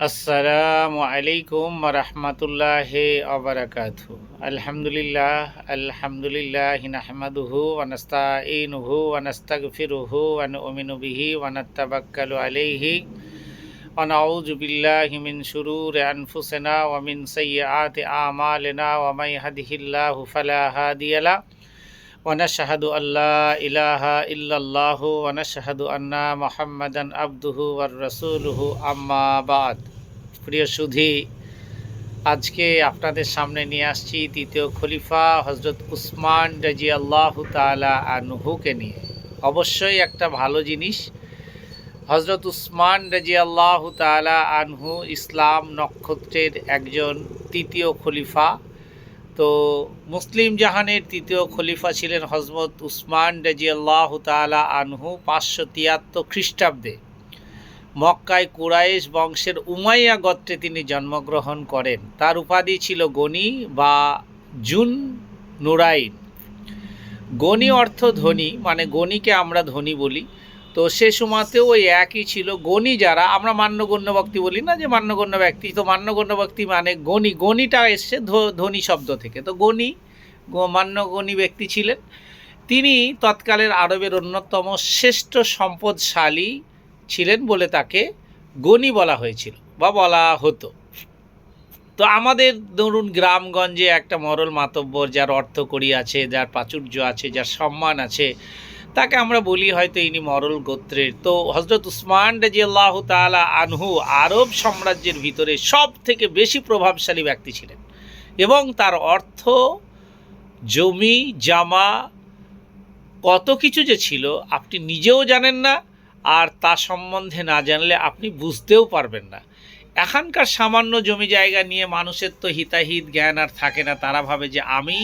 আসসালামু আলাইকুম রহমতুল্লাহি ওয়াবারাকাতুহু। আলহামদুলিল্লাহি নাহমাদুহু ওয়া নাস্তাঈনুহু ওয়া নাস্তাগফিরুহু ওয়া নু'মিনু বিহি ওয়া নাতাওয়াক্কালু আলাইহি ওয়া নাউযু বিল্লাহি মিন শুরুরি আনফুসিনা ওয়া মিন সাইয়্যাতি আমালিনা ওয়া মান ইয়াহদিহিল্লাহু ফালা হাদিয়া লাহু ওয়া নাশহাদু আল্লা ইলাহা ইল্লাল্লাহু ওয়া নাশহাদু আন্না মুহাম্মাদান আবদুহু ওয়ার রাসূলুহু আম্মা বা'দ। প্রিয় সুধী, আজকে আপনাদের সামনে নিয়ে আসছি তৃতীয় খলিফা হজরত উসমান রাদিয়াল্লাহু তাআলা আনহুকে নিয়ে। অবশ্যই একটা ভালো জিনিস, হজরত উসমান রাদিয়াল্লাহু তাআলা আনহু ইসলাম নক্ষত্রের একজন তৃতীয় খলিফা। তো মুসলিম জাহানের তৃতীয় খলিফা ছিলেন হজরত উসমান রাদিয়াল্লাহু তাআলা আনহু 573 খ্রিস্টাব্দে মক্কায় কুরাইশ বংশের উমাইয়া গোত্রে তিনি জন্মগ্রহণ করেন। তার উপাধি ছিল গনি বা জুন নুরাইন। গনি অর্থ ধনী, মানে গনিকে আমরা ধনী বলি। তো সে সময়তেও ওই একই ছিল। গনি যারা আমরা মান্যগণ্য ব্যক্তি বলি না, যে মান্যগণ্য ব্যক্তি, তো মান্যগণ্য ব্যক্তি মানে গনি, গনিটা এসছে ধনী শব্দ থেকে। তো গনি মান্যগণী ব্যক্তি ছিলেন। তিনি তৎকালের আরবের অন্যতম শ্রেষ্ঠ সম্পদশালী ছিলেন বলে তাকে গনি বলা হয়েছিল বা বলা হতো। তো আমাদের ধরুন গ্রামগঞ্জে একটা মরল মাতব্বর, যার অর্থকড়ি আছে, যার প্রাচুর্য আছে, যার সম্মান আছে, তাকে আমরা বলি হয়তো ইনি মরল গোত্রের। তো হজরত উসমান রাদিয়াল্লাহু তাআলা আনহু আরব সাম্রাজ্যের ভিতরে সব থেকে বেশি প্রভাবশালী ব্যক্তি ছিলেন এবং তার অর্থ, জমি জামা, কত কিছু যে ছিল আপনি নিজেও জানেন না, আর তা সম্বন্ধে না জানলে আপনি বুঝতেও পারবেন না। এখানকার সামান্য জমি জায়গা নিয়ে মানুষের তো হিতাহিত জ্ঞান আর থাকে না। তারা ভাবে যে আমি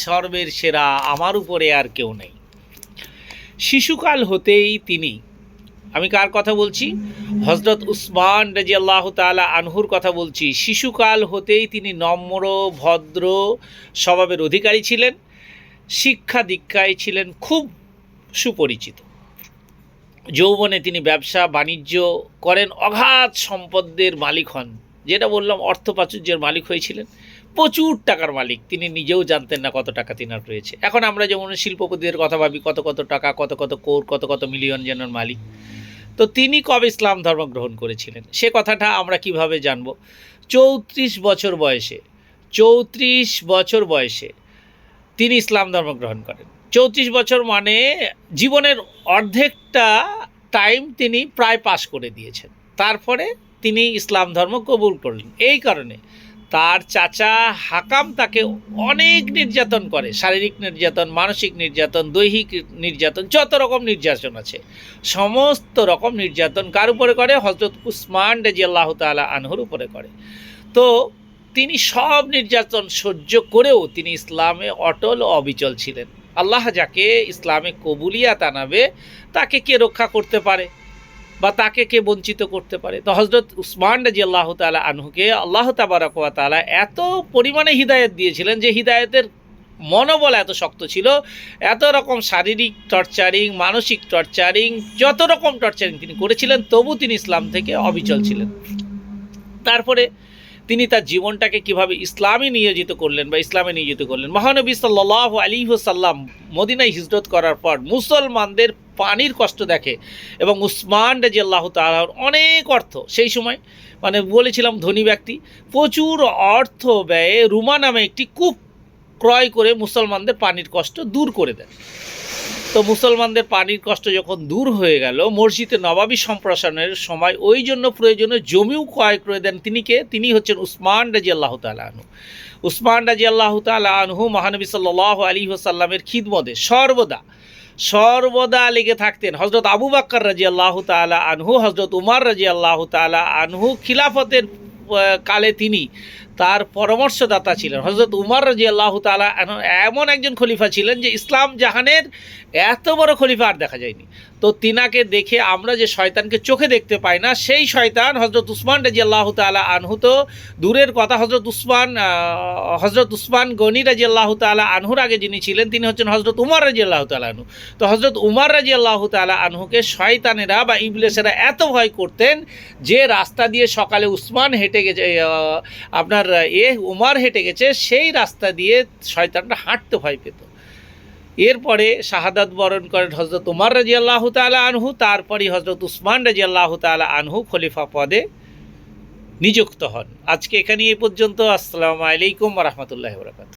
সর্বের সেরা, আমার উপরে আর কেউ নেই। শিশুকাল হতেই তিনি, আমি কার কথা বলছি? হজরত উসমান রাদিয়াল্লাহু তাআলা আনহুর কথা বলছি। শিশুকাল হতেই তিনি নম্র ভদ্র স্বভাবের অধিকারী ছিলেন। শিক্ষা দীক্ষায় ছিলেন খুব সুপরিচিত। যৌবনে তিনি ব্যবসা বাণিজ্য করেন, অগাধ সম্পদের মালিক হন। যেটা বললাম, অর্থ প্রাচুর্যের মালিক হয়েছিলেন, প্রচুর টাকার মালিক। তিনি নিজেও জানতেন না কত টাকা তিনার রয়েছে। এখন আমরা যেমন শিল্পপতিদের কথা ভাবি, কত কত টাকা, কত কত কোর, কত কত মিলিয়ন জনের মালিক। তো তিনি কবে ইসলাম ধর্ম গ্রহণ করেছিলেন সে কথাটা আমরা কিভাবে জানব? 34 বছর বয়সে, 34 বছর বয়সে তিনি ইসলাম ধর্ম গ্রহণ করেন। 34 বছর মানে জীবনের অর্ধেকটা টাইম তিনি প্রায় পাস করে দিয়েছেন। তারপরে তিনি ইসলাম ধর্ম কবুল করলেন। এই কারণে তার চাচা হাকাম তাকে অনেক নির্যাতন করে, শারীরিক নির্যাতন, মানসিক নির্যাতন, দৈহিক নির্যাতন, যত রকম নির্যাতন আছে সমস্ত রকম নির্যাতন কার উপরে করে? হজরত উসমান রাদিয়াল্লাহু তাআলা আনহুর উপরে করে। তো তিনি সব নির্যাতন সহ্য করেও তিনি ইসলামে অটল ও অবিচল ছিলেন। আল্লাহ যাকে ইসলামে কবুলিয়াত আনাবে তাকে কে রক্ষা করতে পারে বা তাকে কে বঞ্চিত করতে পারে? তো হজরত উসমান রাদিয়াল্লাহু তাআলা আনহুকে আল্লাহ তাবারক ওয়া তাআলা এত পরিমাণে হিদায়ত দিয়েছিলেন যে হিদায়তের মনোবল এত শক্ত ছিল, এত রকম শারীরিক টর্চারিং, মানসিক টর্চারিং, যত রকম টর্চারিং তিনি করেছিলেন, তবু তিনি ইসলাম থেকে অবিচল ছিলেন। তারপরে তিনি তার জীবনটাকে কিভাবে ইসলামে নিয়োজিত করলেন বা ইসলামে নিয়োজিত করলেন। মহানবী সাল্লাল্লাহু আলাইহি ওয়াসাল্লাম মদিনায় হিজরত করার পর মুসলমানদের পানির কষ্ট দেখে এবং উসমান রাদিয়াল্লাহু তাআলার অনেক অর্থ, সেই সময় মানে বলেছিলাম ধনী ব্যক্তি, প্রচুর অর্থ ব্যয়ে রুমা নামে একটি কূপ ক্রয় করে মুসলমানদের পানির কষ্ট দূর করে দেন। তো মুসলমানদের পানির কষ্ট যখন দূর হয়ে গেল, মসজিদে নবাবী সম্প্রসারণের সময় ওই জন্য প্রয়োজনীয় জমিও ক্রয় করে দেন। তিনি হচ্ছেন উসমান রাদিয়াল্লাহু তাআলা আনহু। উসমান রাদিয়াল্লাহু তাআলা আনহু মহানবী সাল্লাল্লাহু আলাইহি ওয়াসাল্লামের খিদমতে সর্বদা লেগে থাকতেন। হজরত আবু বকর রাদিয়াল্লাহু তাআলা আনহু, হজরত উমর রাদিয়াল্লাহু তাআলা আনহু খিলাফতের কালে তিনি তার পরামর্শদাতা ছিলেন। হজরত উমর রাদিয়াল্লাহু তাআলা এমন একজন খলিফা ছিলেন যে ইসলাম জাহানের এত বড় খলিফা আর দেখা যায়নি। তো তিনাকে দেখে আমরা যে শয়তানকে চোখে দেখতে পাই না, সেই শয়তান হজরত উসমান রাদিয়াল্লাহু তাআলা আনহু তো দূরের কথা, হজরত উসমান গনি রাদিয়াল্লাহু তাআলা আনহুর আগে যিনি ছিলেন তিনি হচ্ছেন হজরত উমর রাদিয়াল্লাহু তাআলা আনহু। তো হজরত উমর রাদিয়াল্লাহু তাআলা আনহুকে শয়তানেরা বা ইবলিসেরা এত ভয় করতেন যে রাস্তা দিয়ে সকালে উসমান হেঁটে গেছে, আপনার উমর হেঁটে গেছে, সেই রাস্তা দিয়ে শয়তানরা হাঁটতে ভয় পেত। এরপরে শাহাদাত বরণ করেন হজরত উমর রাদিয়াল্লাহু তাআলা আনহু, তারপরই হজরত উসমান রাদিয়াল্লাহু তাআলা আনহু খলিফা পদে নিযুক্ত হন। আজকে এখানে এই পর্যন্ত। আসসালামু আলাইকুম ওয়া রাহমাতুল্লাহি ওয়া বারাকাতুহু।